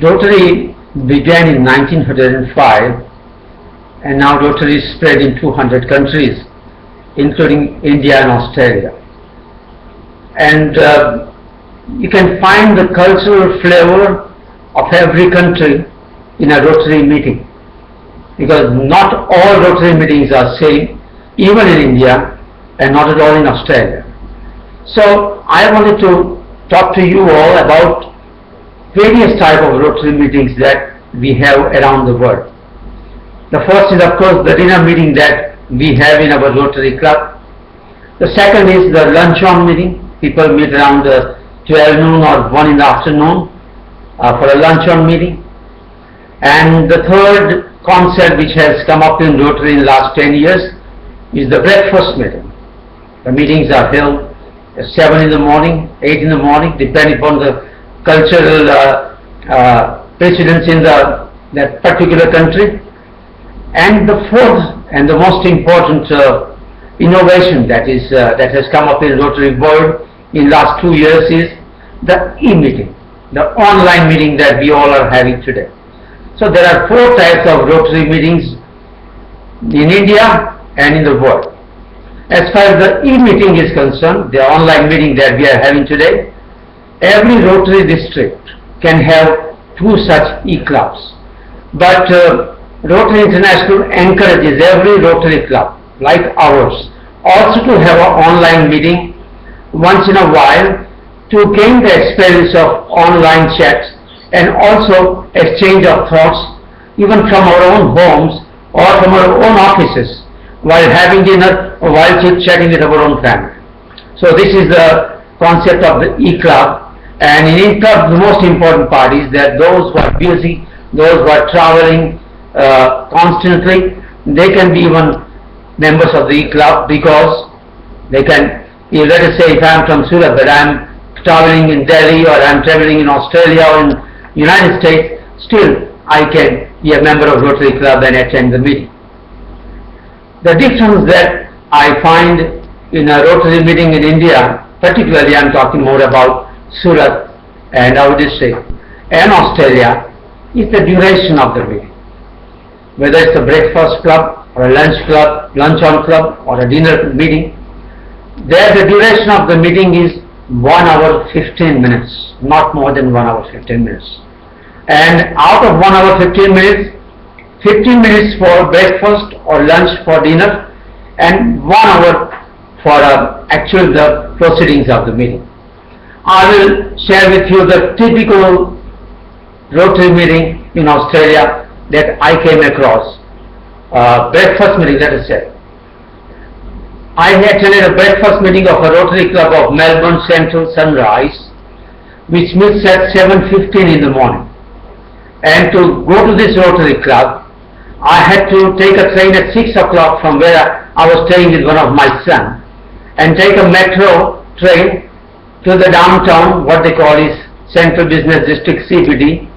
Rotary began in 1905, and now Rotary is spread in 200 countries, including India and Australia. And you can find the cultural flavor of every country in a Rotary meeting, because not all Rotary meetings are same, even in India, and not at all in Australia. So I wanted to talk to you all about various types of Rotary meetings that we have around the world. The first is, of course, the dinner meeting that we have in our Rotary Club. The second is the lunch-on meeting. People meet around 12 noon or 1 in the afternoon for a lunch-on meeting. And the third concept which has come up in Rotary in the last 10 years is the breakfast meeting. The meetings are held at 7 in the morning, 8 in the morning, depending upon the cultural precedence in that particular country. And the fourth and the most important innovation that has come up in Rotary world in last 2 years is the e-meeting, the online meeting that we all are having today. So there are 4 types of Rotary meetings in India and in the world. As far as the e-meeting is concerned, the online meeting that we are having today, every Rotary district can have 2 such e-clubs. But Rotary International encourages every Rotary club, like ours, also to have an online meeting once in a while to gain the experience of online chats and also exchange of thoughts even from our own homes or from our own offices while having dinner or while chit-chatting with our own family. So this is the concept of the e-club. And in e-club, the most important part is that those who are busy, those who are traveling constantly, they can be even members of the e-club, because they can, let us say if I am from Surat but I am traveling in Delhi or I am traveling in Australia or in United States, still I can be a member of Rotary Club and attend the meeting. The difference that I find in a Rotary meeting in India, particularly I am talking more about Surat and our district and Australia, is the duration of the meeting. Whether it's a breakfast club or a lunch club, lunch-on club or a dinner meeting, there the duration of the meeting is 1 hour 15 minutes, not more than 1 hour 15 minutes. And out of 1 hour 15 minutes, 15 minutes for breakfast or lunch for dinner, and 1 hour for actual the proceedings of the meeting. I will share with you the typical Rotary meeting in Australia that I came across. Breakfast meeting, let us say. I attended a breakfast meeting of a Rotary Club of Melbourne Central Sunrise, which meets at 7:15 in the morning. And to go to this Rotary Club, I had to take a train at 6 o'clock from where I was staying with one of my sons, and take a metro train to the downtown, what they call is Central Business District CBD.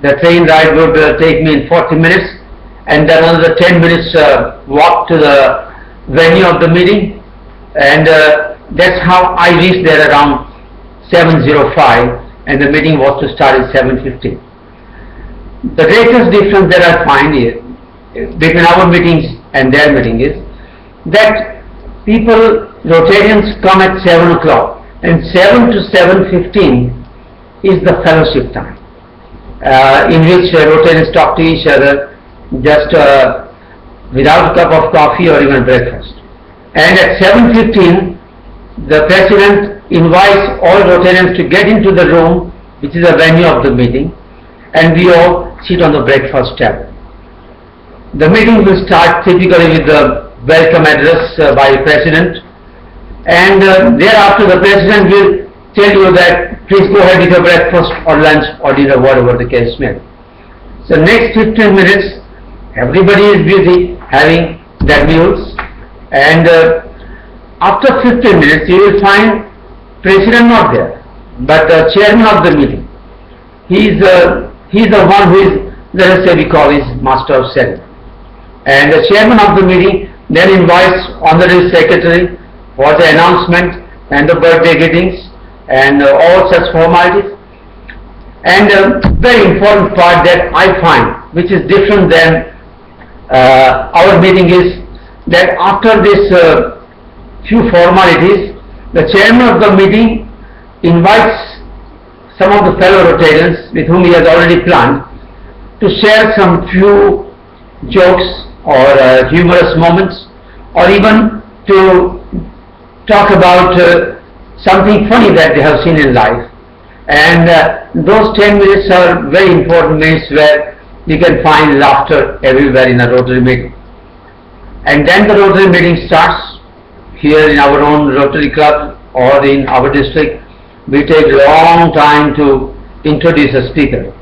The train ride would take me in 40 minutes, and then another 10 minutes walk to the venue of the meeting, and that's how I reached there around 7:05, and the meeting was to start at 7:15. The greatest difference that I find is between our meetings and their meeting is that people, Rotarians, come at 7 o'clock, and 7 to 7:15 is the fellowship time, in which Rotarians talk to each other just without a cup of coffee or even breakfast. And at 7:15, the President invites all Rotarians to get into the room, which is the venue of the meeting, and we all sit on the breakfast table. The meeting will start typically with the welcome address by the President, and thereafter the President will tell you that please go ahead with your breakfast or lunch or dinner, whatever the case may be. So next 15 minutes, everybody is busy having their meals, and after 15 minutes you will find President not there, but the Chairman of the meeting. He is the one who is, let us say we call his Master of Ceremony. And the Chairman of the meeting then invites Honorary Secretary for the announcement and the birthday greetings and all such formalities. And a very important part that I find, which is different than our meeting, is that after this few formalities, the chairman of the meeting invites some of the fellow Rotarians with whom he has already planned to share some few jokes or humorous moments, or even to talk about something funny that they have seen in life. And those 10 minutes are very important minutes where you can find laughter everywhere in a Rotary meeting. And then the Rotary meeting starts here in our own Rotary club or in our district. We take a long time to introduce a speaker.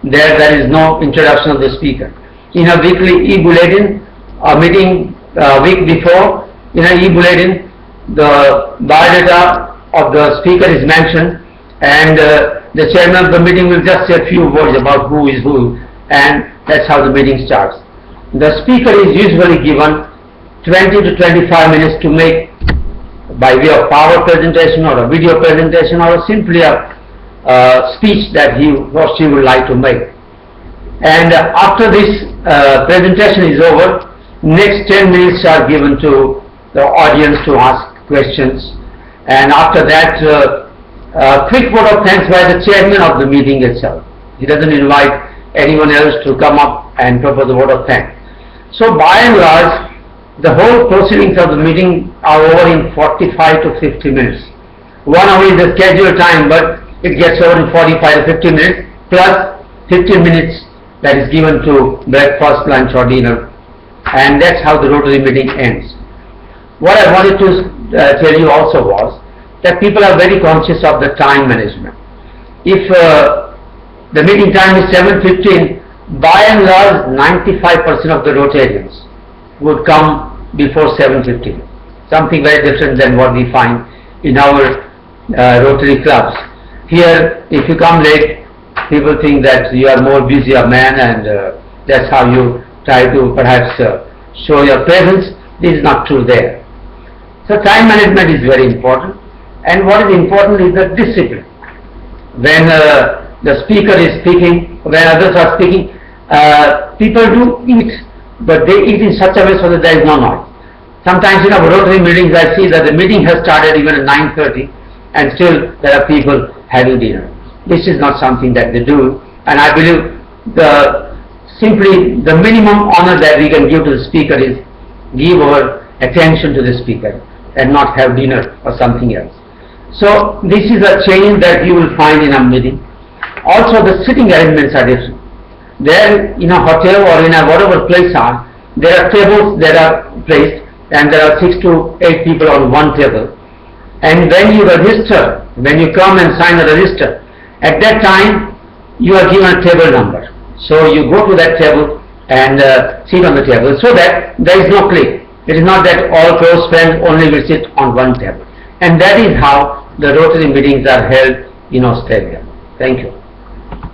There is no introduction of the speaker. In a weekly e-bulletin, a meeting week before, in an e-bulletin, the biodata of the speaker is mentioned, and the chairman of the meeting will just say a few words about who is who, and that's how the meeting starts. The speaker is usually given 20 to 25 minutes to make, by way of power presentation or a video presentation or simply a speech that he or she would like to make. And after this presentation is over, next 10 minutes are given to the audience to ask questions, and after that a quick vote of thanks by the chairman of the meeting itself. He doesn't invite anyone else to come up and propose a vote of thanks. So by and large, the whole proceedings of the meeting are over in 45 to 50 minutes. 1 hour is the scheduled time, but it gets over in 45 to 50 minutes, plus 15 minutes that is given to breakfast, lunch or dinner, and that's how the Rotary meeting ends. What I wanted to tell you also was that people are very conscious of the time management. If the meeting time is 7:15, by and large 95% of the Rotarians would come before 7:15. Something very different than what we find in our Rotary clubs. Here, if you come late, people think that you are more busy a man, and that's how you try to perhaps show your presence. This is not true there. So time management is very important, and what is important is the discipline. When the speaker is speaking, when others are speaking, people do eat, but they eat in such a way so that there is no noise. Sometimes in our Rotary meetings I see that the meeting has started even at 9:30 and still there are people having dinner. This is not something that they do, and I believe simply the minimum honor that we can give to the speaker is give our attention to the speaker and not have dinner or something else. So this is a change that you will find in a meeting. Also the sitting arrangements are different. There in a hotel or in a whatever place there are tables that are placed, and there are 6 to 8 people on one table. And when you register, when you come and sign the register, at that time you are given a table number. So you go to that table and sit on the table, so that there is no clique. It is not that all close friends only will sit on one table. And that is how the Rotary meetings are held in Australia. Thank you.